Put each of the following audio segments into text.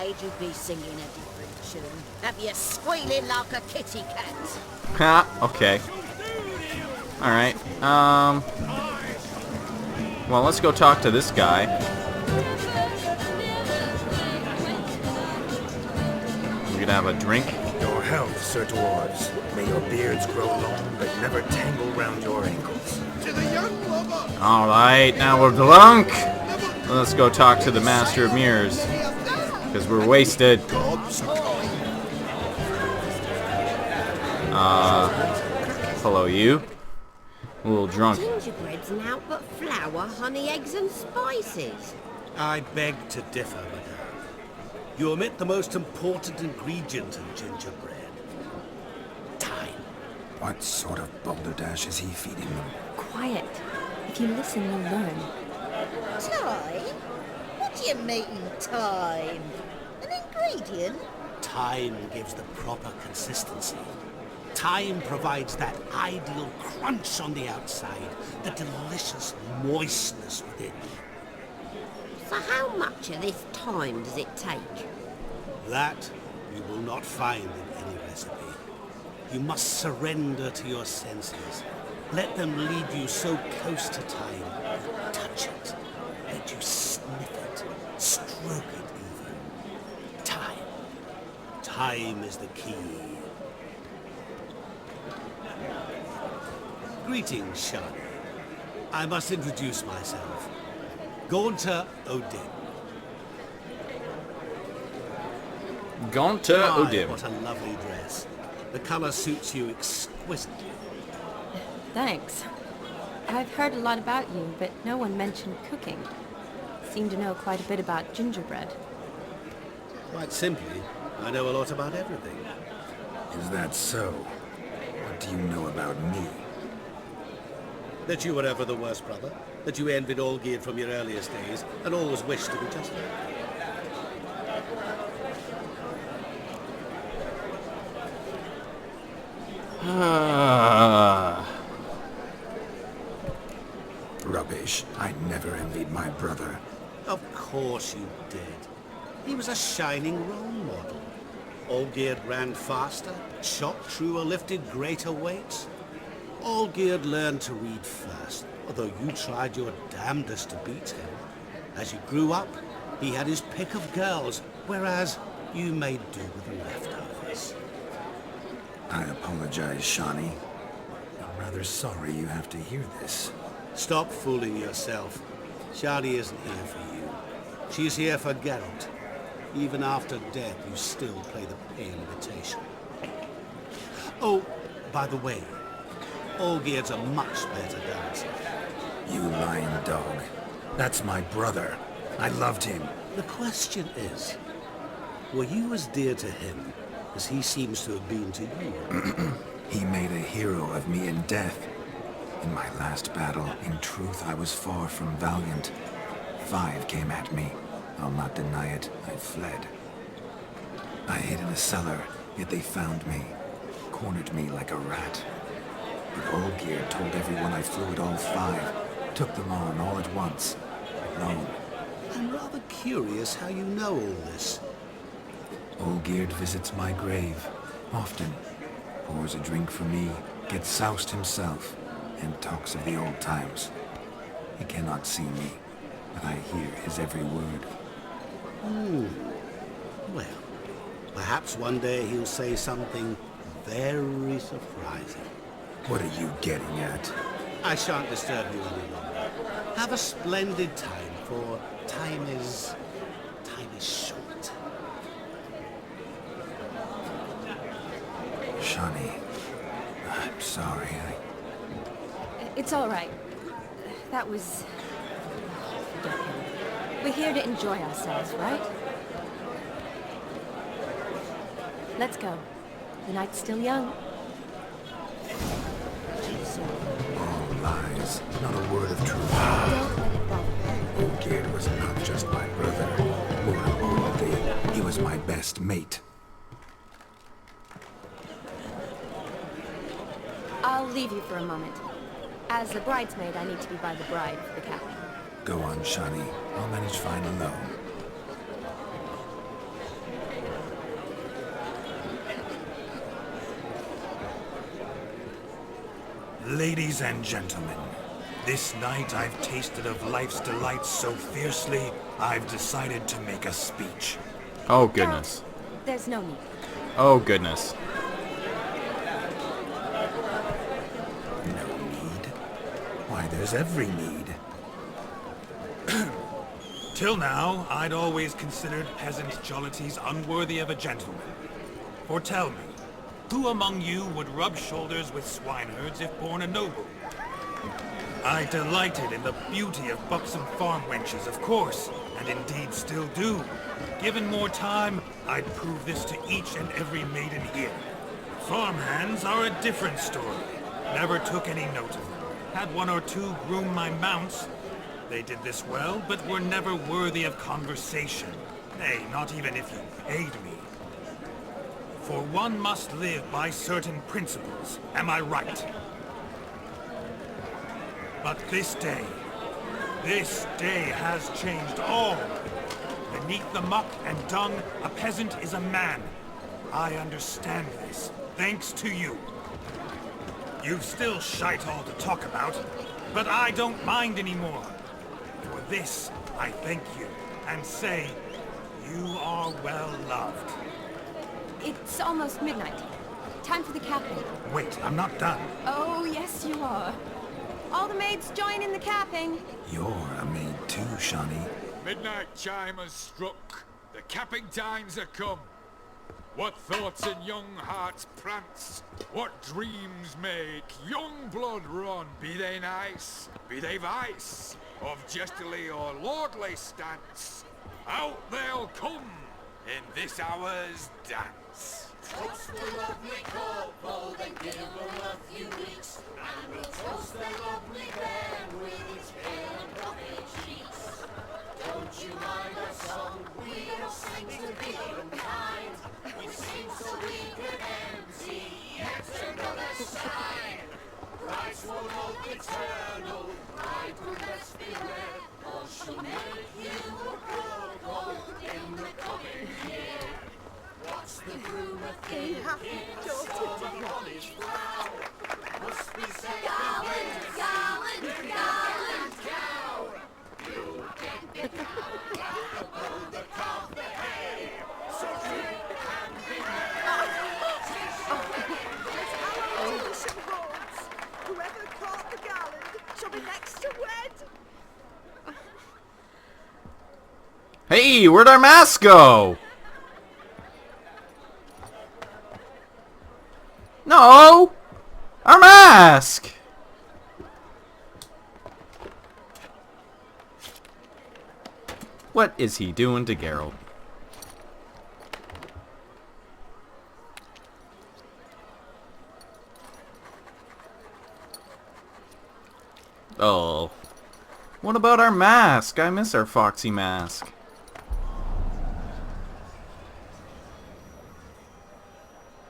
age, you'd be singing a different tune. Have you squealing like a kitty cat? Ha, okay. Alright, well, let's go talk to this guy. We're gonna have a drink. Your health, Sir Dwarves. May your beards grow long, but never tangle round your ankles. To the young lover. Alright, now we're drunk! Let's go talk to the Master of Mirrors. Because we're wasted. Hello, you. A little drunk. Gingerbread's now but flour, honey, eggs and spices. I beg to differ, madame. You omit the most important ingredient in gingerbread. Time. What sort of balderdash is he feeding them? Quiet. If you listen, you'll learn. Time? What do you mean, time? An ingredient? Time gives the proper consistency. Time provides that ideal crunch on the outside, the delicious moistness within. So how much of this time does it take? That you will not find in any recipe. You must surrender to your senses. Let them lead you so close to time. Touch it. Let you sniff it. Stroke it even. Time. Time is the key. Greetings, Shani. I must introduce myself. Gaunter Odin. Gaunter Odin. What a lovely dress. The color suits you exquisitely. Thanks. I've heard a lot about you, but no one mentioned cooking. Seem to know quite a bit about gingerbread. Quite simply, I know a lot about everything. Is that so? What do you know about me? That you were ever the worst brother, that you envied Olgierd from your earliest days, and always wished to be just like him. Rubbish. I never envied my brother. Of course you did. He was a shining role model. Olgierd ran faster, shot truer, lifted greater weights. Olgierd learned to read first, although you tried your damnedest to beat him. As you grew up, he had his pick of girls, whereas you made do with the leftovers. I apologize, Shani. I'm rather sorry you have to hear this. Stop fooling yourself. Shani isn't here for you. She's here for Geralt. Even after death, you still play the pale imitation. Oh, by the way, Olgierd's a much better dancer. You lying dog. That's my brother. I loved him. The question is, were you as dear to him as he seems to have been to you? He made a hero of me in death. In my last battle, in truth, I was far from valiant. 5 came at me. I'll not deny it, I fled. I hid in a cellar, yet they found me. Cornered me like a rat. But Olgierd told everyone I flew at all 5. Took them on all at once. Alone. I'm rather curious how you know all this. Olgierd visits my grave. Often. Pours a drink for me. Gets soused himself. And talks of the old times. He cannot see me, but I hear his every word. Well, perhaps one day he'll say something very surprising. What are you getting at? I shan't disturb you any longer. Have a splendid time, for time is short. Shani, I'm sorry. It's all right. That was... Forget him. We're here to enjoy ourselves, right? Let's go. The night's still young. All lies. Not a word of truth. Don't let it bother you. Olgierd was not just my brother. More importantly, he was my best mate. I'll leave you for a moment. As a bridesmaid, I need to be by the bride for the captain. Go on, Shani. I'll manage fine alone. Ladies and gentlemen, this night I've tasted of life's delights so fiercely, I've decided to make a speech. Oh, goodness. There's no need. Oh, goodness. No need? Why, there's every need. Till now, I'd always considered peasant jollities unworthy of a gentleman. For tell me, who among you would rub shoulders with swineherds if born a noble? I delighted in the beauty of buxom farm wenches, of course, and indeed still do. Given more time, I'd prove this to each and every maiden here. Farmhands are a different story. Never took any note of them. Had one or two groom my mounts. They did this well, but were never worthy of conversation. Nay, not even if you paid me. For one must live by certain principles, am I right? But this day has changed all. Beneath the muck and dung, a peasant is a man. I understand this, thanks to you. You've still shite all to talk about, but I don't mind anymore. For this, I thank you, and say, you are well loved. It's almost midnight. Time for the capping. Wait, I'm not done. Oh, yes, you are. All the maids join in the capping. You're a maid too, Shani. Midnight chime has struck. The capping times are come. What thoughts in young hearts prance? What dreams make young blood run? Be they nice, be they vice, of jestily or lordly stance, out they'll come in this hour's dance. Toast the lovely couple, then give them a few weeks, and we'll toast the lovely band with its pale and puffy cheeks. Don't you mind our song? We don't sing to be unkind. We sing so we can empty yet another side. Christ will hold eternal, pride will best beware, or she'll make you a cuckold in the coming year. What's the rumour thing? Must be said Garland, cow. You get the cow, the calf, the hay. So drink and be Whoever caught the garland shall be next to wed. Hey, where'd our mask go? No! Our mask! What is he doing to Geralt? Oh. What about our mask? I miss our foxy mask.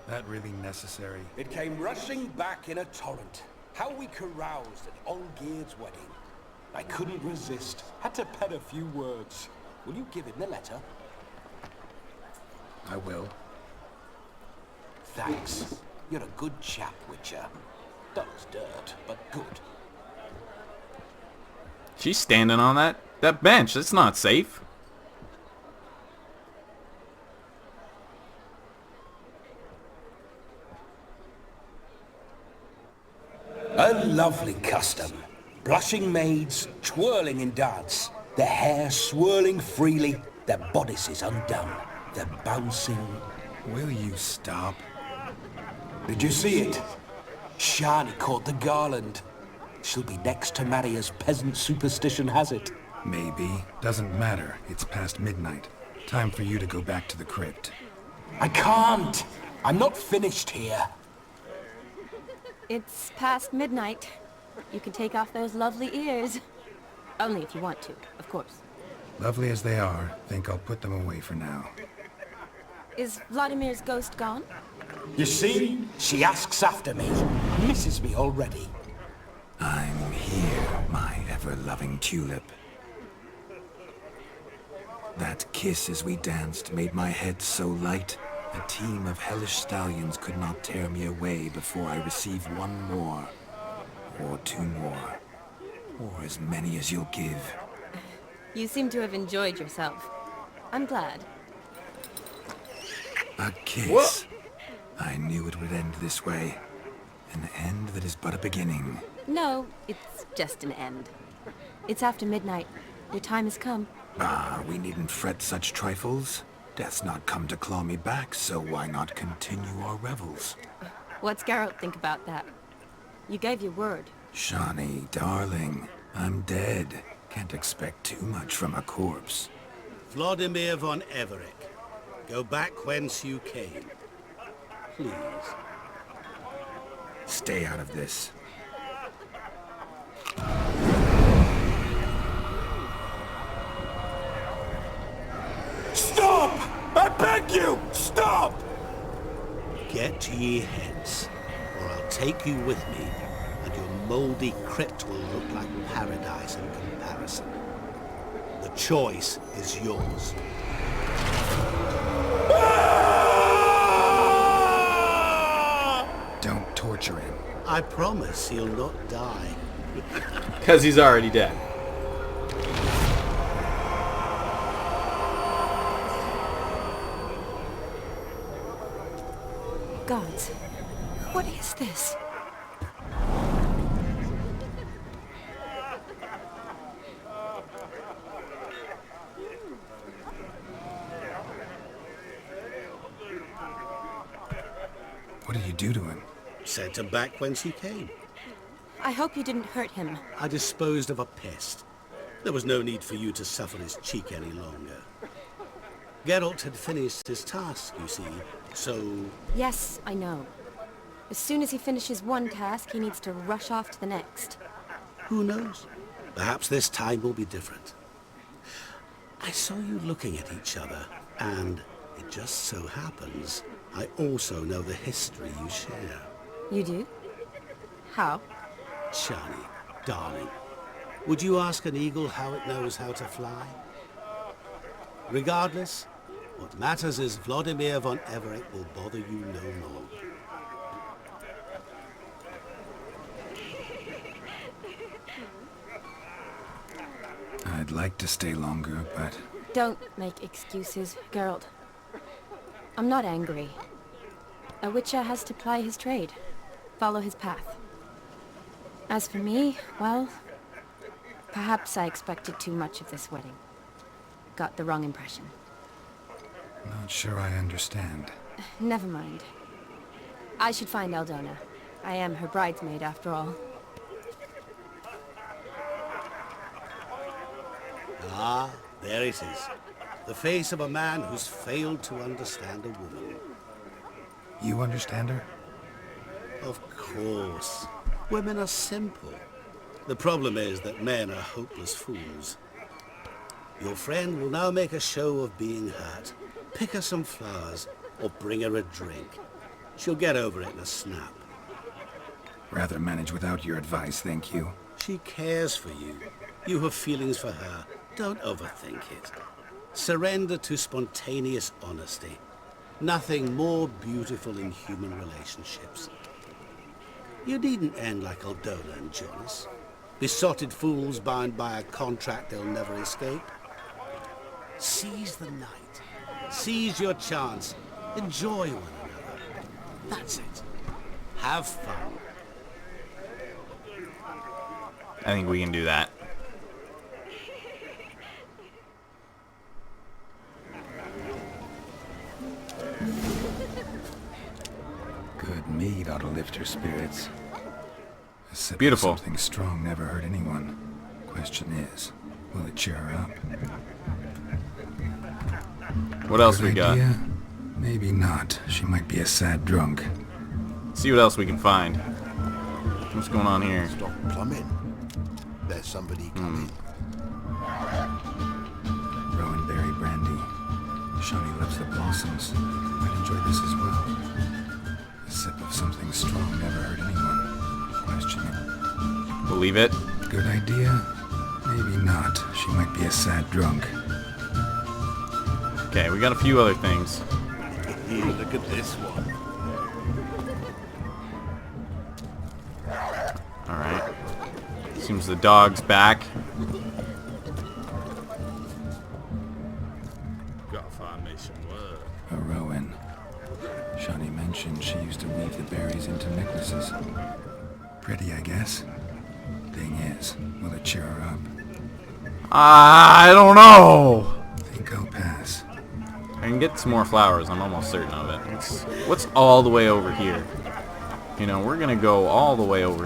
That really necessary? It came rushing back in a torrent. How we caroused at Olgierd's wedding. I couldn't resist. Had to pen a few words. Will you give him the letter? I will. Thanks. You're a good chap, Witcher. Dull as dirt, but good. She's standing on that bench. That's not safe. A lovely custom. Blushing maids, twirling in dance, their hair swirling freely, their bodices undone, their bouncing... Will you stop? Did you see it? Shani caught the garland. She'll be next to marry as peasant superstition has it. Maybe. Doesn't matter. It's past midnight. Time for you to go back to the crypt. I can't. I'm not finished here. It's past midnight. You can take off those lovely ears. Only if you want to, of course. Lovely as they are, think I'll put them away for now. Is Vladimir's ghost gone? You see? She asks after me. Misses me already. I'm here, my ever-loving tulip. That kiss as we danced made my head so light, a team of hellish stallions could not tear me away before I receive one more. or 2 more. Or as many as you'll give. You seem to have enjoyed yourself. I'm glad. A kiss. I knew it would end this way. An end that is but a beginning. No, it's just an end. It's after midnight. Your time has come. Ah, we needn't fret such trifles. Death's not come to claw me back, so why not continue our revels? What's Geralt think about that? You gave your word. Shawnee, darling, I'm dead. Can't expect too much from a corpse. Vladimir von Everec, go back whence you came. Please. Stay out of this. Stop! I beg you! Stop! Get ye hence, or I'll take you with me, and your mouldy crypt will look like paradise in comparison. The choice is yours. Don't torture him. I promise he'll not die. Because he's already dead. Gods, what is this? What did you do to him? Sent him back whence he came. I hope you didn't hurt him. I disposed of a pest. There was no need for you to suffer his cheek any longer. Geralt had finished his task, you see, so... Yes, I know. As soon as he finishes one task, he needs to rush off to the next. Who knows? Perhaps this time will be different. I saw you looking at each other, and it just so happens I also know the history you share. You do? How? Shani, darling, would you ask an eagle how it knows how to fly? Regardless, what matters is Vladimir von Everec will bother you no more. I'd like to stay longer, but... Don't make excuses, Geralt. I'm not angry. A witcher has to ply his trade, follow his path. As for me, well, perhaps I expected too much of this wedding. Got the wrong impression. Not sure I understand. Never mind. I should find Aldona. I am her bridesmaid, after all. Ah, there it is. The face of a man who's failed to understand a woman. You understand her? Of course. Women are simple. The problem is that men are hopeless fools. Your friend will now make a show of being hurt. Pick her some flowers, or bring her a drink. She'll get over it in a snap. Rather manage without your advice, thank you. She cares for you. You have feelings for her. Don't overthink it. Surrender to spontaneous honesty. Nothing more beautiful in human relationships. You needn't end like Aldona and Jonas. Besotted fools bound by a contract they'll never escape. Seize the night. Seize your chance. Enjoy one another. That's it. Have fun. I think we can do that. Good mead ought to lift her spirits. A sip Beautiful. of something strong never hurt anyone. Question is, will it cheer her up? What else Good we got? idea? Maybe not. She might be a sad drunk. See what else we can find. What's going on here? Stop plumbing. There's somebody coming. Rowan berry brandy. Shawnee loves the blossoms. Might enjoy this as well. A sip of something strong never hurt anyone. Question it. Believe it? Good idea? Maybe not. She might be a sad drunk. Okay, we got a few other things. Look at this one. Alright. Seems the dog's back. Gotta find me some work. A Rowan. Shani mentioned she used to weave the berries into necklaces. Pretty, I guess. Thing is, will it cheer her up? I don't know. Think I'll pass. I can get some more flowers. I'm almost certain of it. What's all the way over here? You know, we're gonna go all the way over